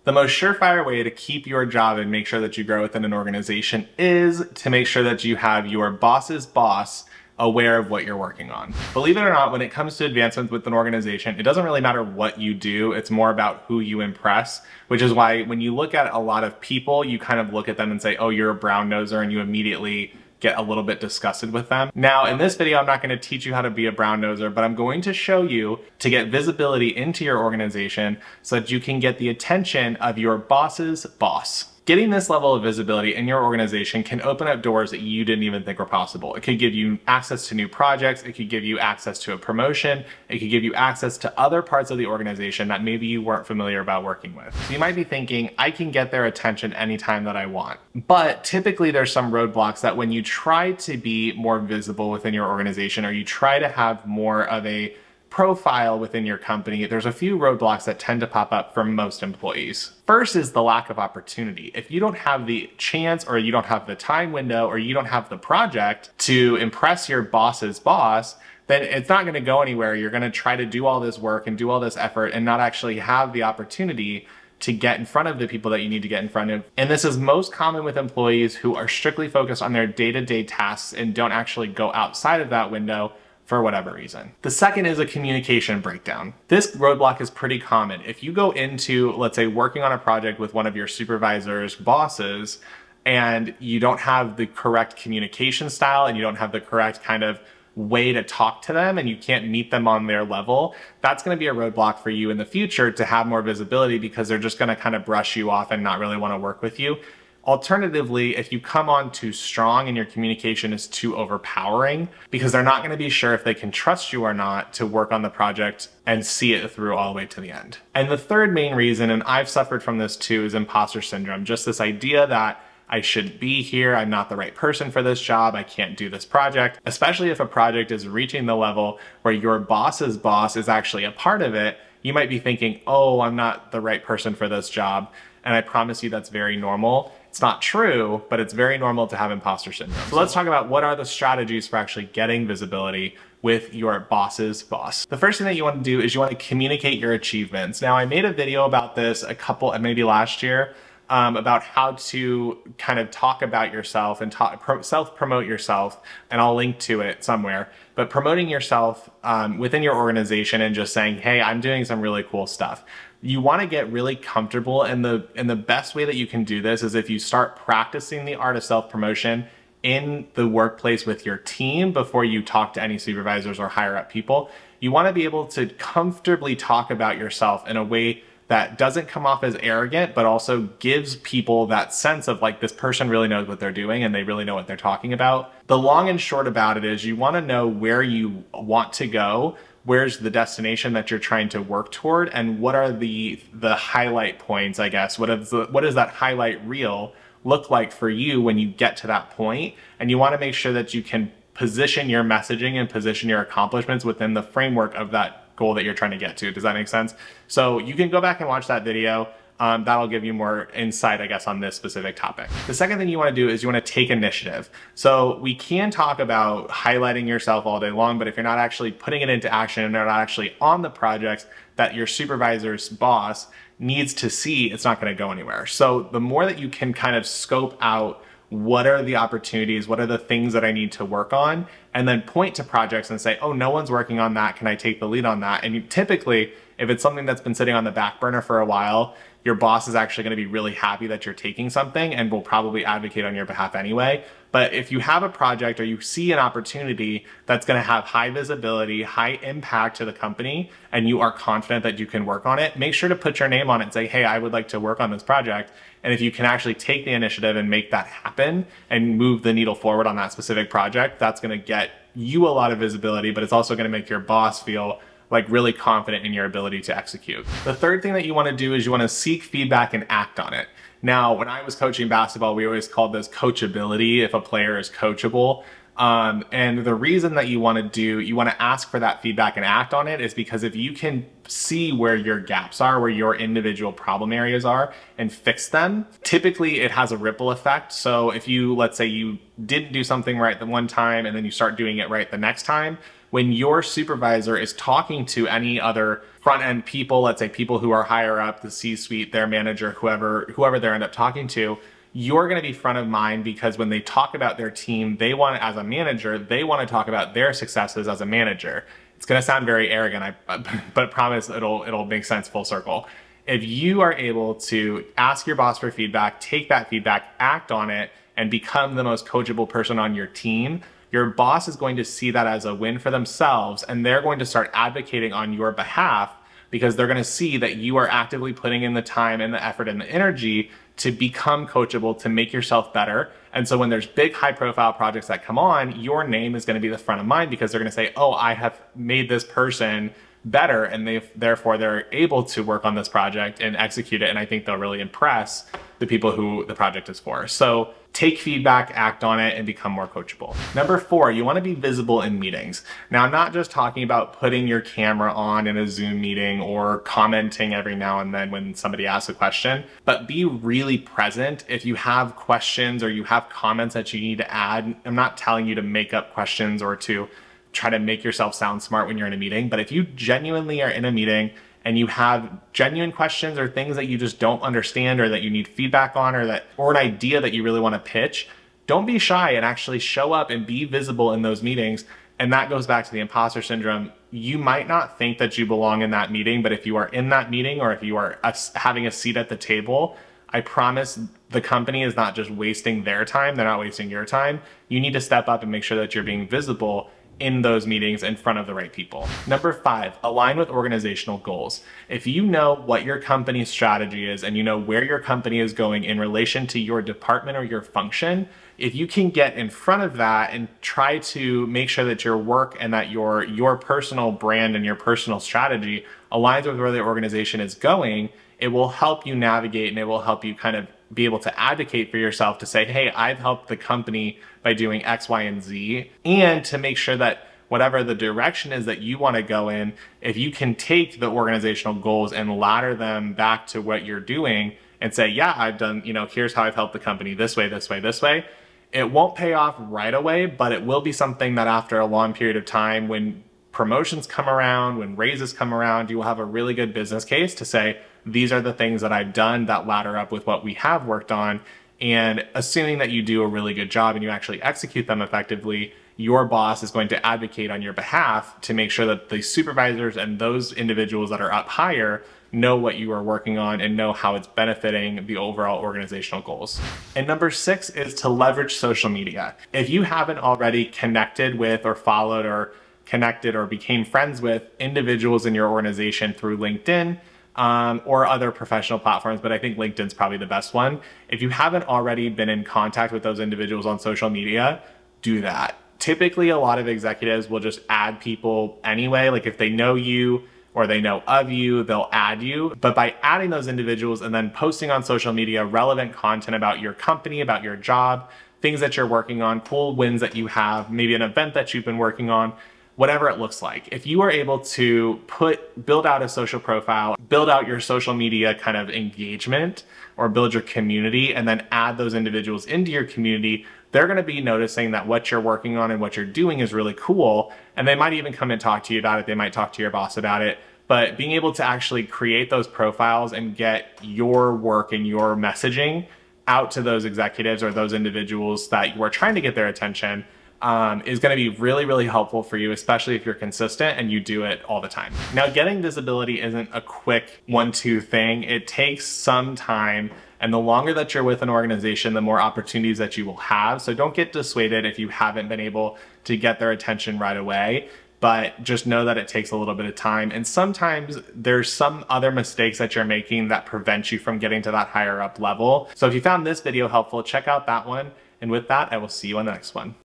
The most surefire way to keep your job and make sure that you grow within an organization is to make sure that you have your boss's boss aware of what you're working on. Believe it or not, when it comes to advancement with an organization, it doesn't really matter what you do, it's more about who you impress, which is why when you look at a lot of people, you kind of look at them and say, oh, you're a brown noser, and you immediately get a little bit disgusted with them. Now, in this video, I'm not going to teach you how to be a brown noser, but I'm going to show you to get visibility into your organization so that you can get the attention of your boss's boss. Getting this level of visibility in your organization can open up doors that you didn't even think were possible. It could give you access to new projects, it could give you access to a promotion, it could give you access to other parts of the organization that maybe you weren't familiar about working with. So you might be thinking, I can get their attention anytime that I want. But typically there's some roadblocks that when you try to be more visible within your organization, or you try to have more of a profile within your company, there's a few roadblocks that tend to pop up for most employees. First is the lack of opportunity. If you don't have the chance, or you don't have the time window, or you don't have the project to impress your boss's boss, then it's not going to go anywhere. You're going to try to do all this work and do all this effort and not actually have the opportunity to get in front of the people that you need to get in front of. And this is most common with employees who are strictly focused on their day-to-day tasks and don't actually go outside of that window for whatever reason. The second is a communication breakdown. This roadblock is pretty common. If you go into, let's say, working on a project with one of your supervisor's bosses, and you don't have the correct communication style and you don't have the correct kind of way to talk to them, and you can't meet them on their level, that's going to be a roadblock for you in the future to have more visibility, because they're just going to kind of brush you off and not really want to work with you. Alternatively, if you come on too strong and your communication is too overpowering, because they're not going to be sure if they can trust you or not to work on the project and see it through all the way to the end. And the third main reason, and I've suffered from this too, is imposter syndrome. Just this idea that I shouldn't be here, I'm not the right person for this job, I can't do this project, especially if a project is reaching the level where your boss's boss is actually a part of it. You might be thinking, oh, I'm not the right person for this job. And I promise you that's very normal. It's not true, but it's very normal to have imposter syndrome. So let's talk about what are the strategies for actually getting visibility with your boss's boss. The first thing that you want to do is you want to communicate your achievements. Now, I made a video about this maybe last year, about how to kind of talk about yourself and self-promote yourself, and I'll link to it somewhere. But promoting yourself within your organization and just saying, hey, I'm doing some really cool stuff. You want to get really comfortable, and the best way that you can do this is if you start practicing the art of self-promotion in the workplace with your team before you talk to any supervisors or higher up people. You want to be able to comfortably talk about yourself in a way that doesn't come off as arrogant, but also gives people that sense of like, this person really knows what they're doing and they really know what they're talking about. The long and short about it is you want to know where you want to go, where's the destination that you're trying to work toward, and what are the highlight points, I guess. What does that highlight reel look like for you when you get to that point? And you want to make sure that you can position your messaging and position your accomplishments within the framework of that goal that you're trying to get to. Does that make sense? So you can go back and watch that video. That'll give you more insight, I guess, on this specific topic. The second thing you want to do is you want to take initiative. So we can talk about highlighting yourself all day long, but if you're not actually putting it into action and they're not actually on the projects that your supervisor's boss needs to see, it's not going to go anywhere. So the more that you can kind of scope out what are the opportunities, what are the things that I need to work on, and then point to projects and say, oh, no one's working on that, can I take the lead on that? And you, typically, if it's something that's been sitting on the back burner for a while, your boss is actually going to be really happy that you're taking something and will probably advocate on your behalf anyway. But if you have a project or you see an opportunity that's going to have high visibility, high impact to the company, and you are confident that you can work on it, make sure to put your name on it and say, hey, I would like to work on this project. And if you can actually take the initiative and make that happen and move the needle forward on that specific project, that's going to get you a lot of visibility, but it's also going to make your boss feel like really confident in your ability to execute. The third thing that you want to do is you want to seek feedback and act on it. Now, when I was coaching basketball, we always called this coachability, if a player is coachable. And the reason that you want to ask for that feedback and act on it is because if you can see where your gaps are, where your individual problem areas are, and fix them, typically it has a ripple effect. So if you, let's say you didn't do something right the one time and then you start doing it right the next time, when your supervisor is talking to any other front end people, let's say people who are higher up, the C-suite, their manager, whoever they end up talking to, you're going to be front of mind, because when they talk about their team, they want, as a manager, they want to talk about their successes as a manager. It's going to sound very arrogant, but I promise it'll make sense full circle. If you are able to ask your boss for feedback, take that feedback, act on it, and become the most coachable person on your team, your boss is going to see that as a win for themselves, and they're going to start advocating on your behalf, because they're going to see that you are actively putting in the time and the effort and the energy to become coachable, to make yourself better. And so when there's big high profile projects that come on, your name is going to be the front of mind, because they're going to say, oh, I have made this person better, and therefore they're able to work on this project and execute it. And I think they'll really impress the people who the project is for. So take feedback, act on it, and become more coachable. Number 4, you want to be visible in meetings. Now, I'm not just talking about putting your camera on in a Zoom meeting or commenting every now and then when somebody asks a question, but be really present. If you have questions or you have comments that you need to add, I'm not telling you to make up questions or to try to make yourself sound smart when you're in a meeting, but if you genuinely are in a meeting and you have genuine questions or things that you just don't understand or that you need feedback on, or an idea that you really want to pitch, don't be shy and actually show up and be visible in those meetings. And that goes back to the imposter syndrome. You might not think that you belong in that meeting, but if you are in that meeting, or if you are having a seat at the table, I promise the company is not just wasting their time. They're not wasting your time. You need to step up and make sure that you're being visible in those meetings in front of the right people. Number 5, align with organizational goals. If you know what your company's strategy is and you know where your company is going in relation to your department or your function, if you can get in front of that and try to make sure that your work and that your personal brand and your personal strategy aligns with where the organization is going, it will help you navigate, and it will help you kind of be able to advocate for yourself to say, hey, I've helped the company by doing X, Y, and Z, and to make sure that whatever the direction is that you want to go in, if you can take the organizational goals and ladder them back to what you're doing and say, yeah, I've done, here's how I've helped the company this way, this way, this way. It won't pay off right away, but it will be something that after a long period of time, when promotions come around, when raises come around, you will have a really good business case to say, these are the things that I've done that ladder up with what we have worked on. And assuming that you do a really good job and you actually execute them effectively, your boss is going to advocate on your behalf to make sure that the supervisors and those individuals that are up higher know what you are working on and know how it's benefiting the overall organizational goals. And number 6 is to leverage social media. If you haven't already connected with or followed or connected or became friends with individuals in your organization through LinkedIn, or other professional platforms, but I think LinkedIn's probably the best one. If you haven't already been in contact with those individuals on social media, do that. Typically, a lot of executives will just add people anyway. Like if they know you or they know of you, they'll add you. But by adding those individuals and then posting on social media relevant content about your company, about your job, things that you're working on, cool wins that you have, maybe an event that you've been working on, whatever it looks like. If you are able to build out a social profile, build out your social media kind of engagement, or build your community, and then add those individuals into your community, they're gonna be noticing that what you're working on and what you're doing is really cool, and they might even come and talk to you about it, they might talk to your boss about it, but being able to actually create those profiles and get your work and your messaging out to those executives or those individuals that you are trying to get their attention is going to be really, really helpful for you, especially if you're consistent and you do it all the time. Now, getting visibility isn't a quick 1-2 thing. It takes some time, and the longer that you're with an organization, the more opportunities that you will have. So don't get dissuaded if you haven't been able to get their attention right away, but just know that it takes a little bit of time. And sometimes there's some other mistakes that you're making that prevent you from getting to that higher up level. So if you found this video helpful, check out that one. And with that, I will see you on the next one.